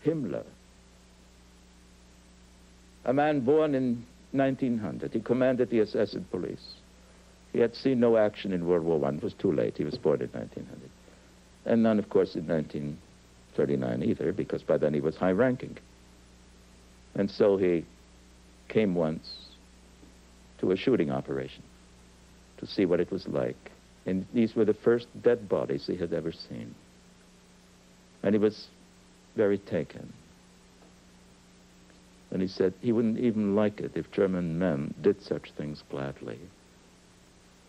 Himmler, a man born in 1900. He commanded the SS and police. He had seen no action in World War I. It was too late. He was born in 1900. And none, of course, in 1939 either, because by then he was high-ranking. And so he came once to a shooting operation to see what it was like. And these were the first dead bodies he had ever seen. And he was very taken. And he said he wouldn't even like it if German men did such things gladly.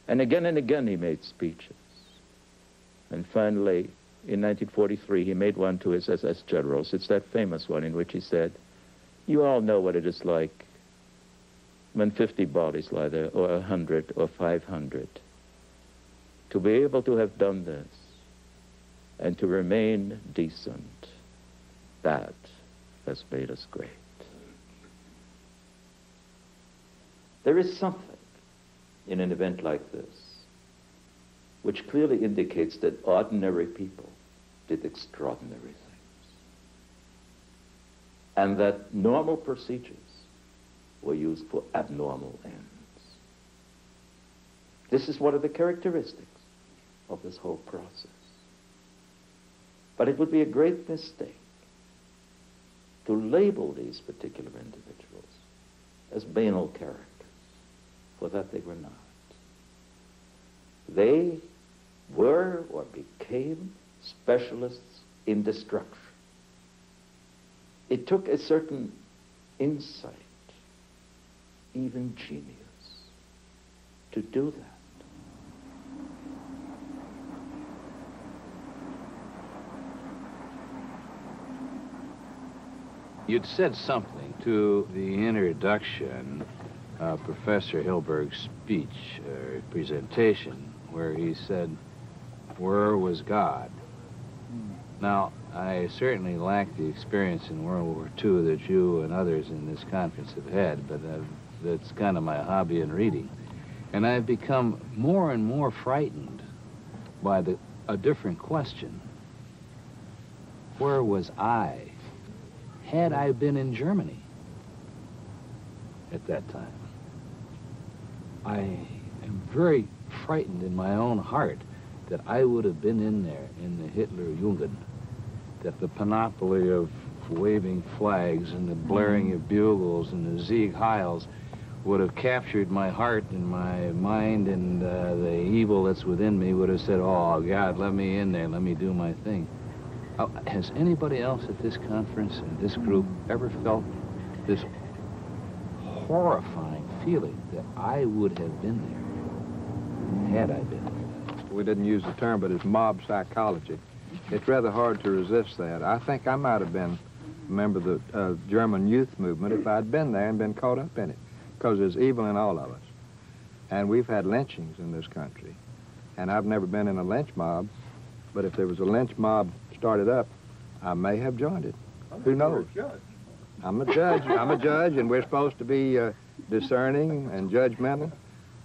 And again he made speeches. And finally, in 1943, he made one to his SS generals. It's that famous one in which he said, "You all know what it is like when 50 bodies lie there, or 100, or 500. To be able to have done this and to remain decent, that has made us great." There is something in an event like this which clearly indicates that ordinary people did extraordinary things, and that normal procedures were used for abnormal ends. This is one of the characteristics of this whole process. But it would be a great mistake to label these particular individuals as banal characters, for that they were not. They were or became specialists in destruction. It took a certain insight, even genius, to do that. You'd said something to the introduction of Professor Hilberg's speech, presentation, where he said, "Where was God?" Now, I certainly lack the experience in World War II that you and others in this conference have had, but that's kind of my hobby in reading. And I've become more and more frightened by a different question. Where was I? Had I been in Germany at that time? I am very frightened in my own heart that I would have been in there in the Hitler Jugend, that the panoply of waving flags and the blaring of bugles and the Sieg Heils would have captured my heart and my mind, and the evil that's within me would have said, "Oh, God, let me in there, let me do my thing." Has anybody else at this conference and this group ever felt this horrifying feeling that I would have been there had I been there? We didn't use the term, but it's mob psychology. It's rather hard to resist that. I think I might have been a member of the German youth movement if I'd been there and been caught up in it, because there's evil in all of us. And we've had lynchings in this country. And I've never been in a lynch mob, but if there was a lynch mob started up, I may have joined it. Who knows? I'm a judge. I'm a judge, and we're supposed to be discerning and judgmental,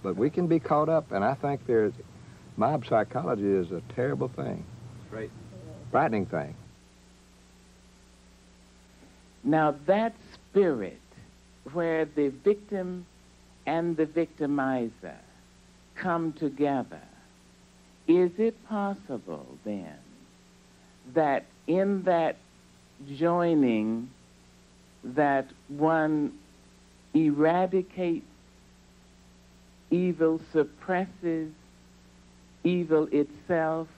but we can be caught up, and I think mob psychology is a terrible thing. Right. Frightening thing. Now that spirit where the victim and the victimizer come together, is it possible then that in that joining that one eradicates evil, suppresses evil itself?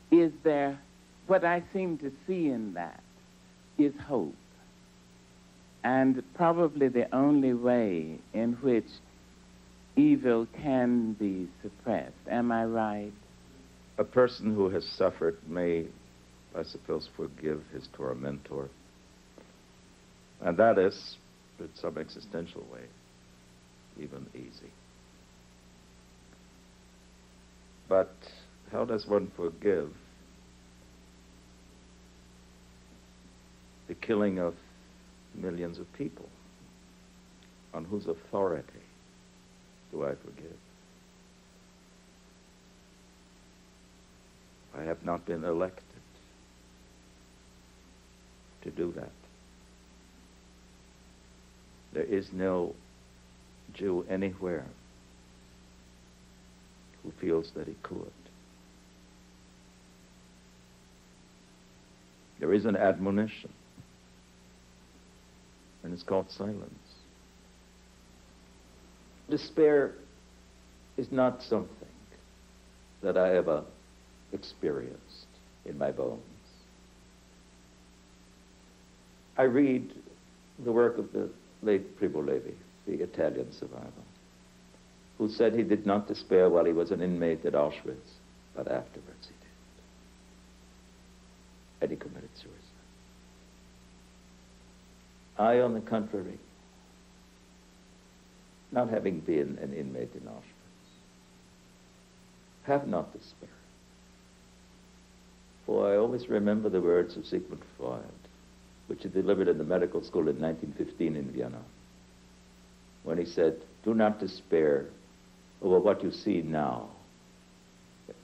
Is there, what I seem to see in that is hope. And probably the only way in which evil can be suppressed. Am I right? A person who has suffered may, I suppose, forgive his tormentor. And that is, in some existential way, even easy. But how does one forgive the killing of millions of people? On whose authority do I forgive? I have not been elected to do that. There is no Jew anywhere who feels that he could. There is an admonition, and it's called silence. Despair is not something that I ever experienced in my bones. I read the work of the late Primo Levi, the Italian survivor, who said he did not despair while he was an inmate at Auschwitz, but afterwards he did. And he committed suicide. I, on the contrary, not having been an inmate in Auschwitz, have not despaired. For I always remember the words of Sigmund Freud, which he delivered in the medical school in 1915 in Vienna, when he said, "Do not despair over what you see now.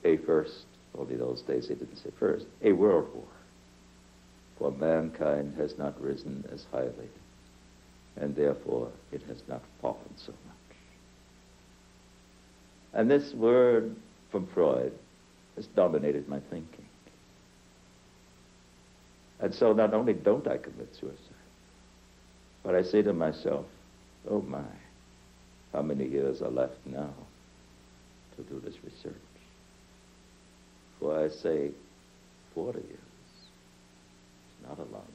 A first," only those days he didn't say first, "a world war. For mankind has not risen as highly, and therefore it has not fallen so much." And this word from Freud has dominated my thinking. And so not only don't I commit suicide, but I say to myself, oh my, how many years are left now to do this research? For I say 40 years. It's not a long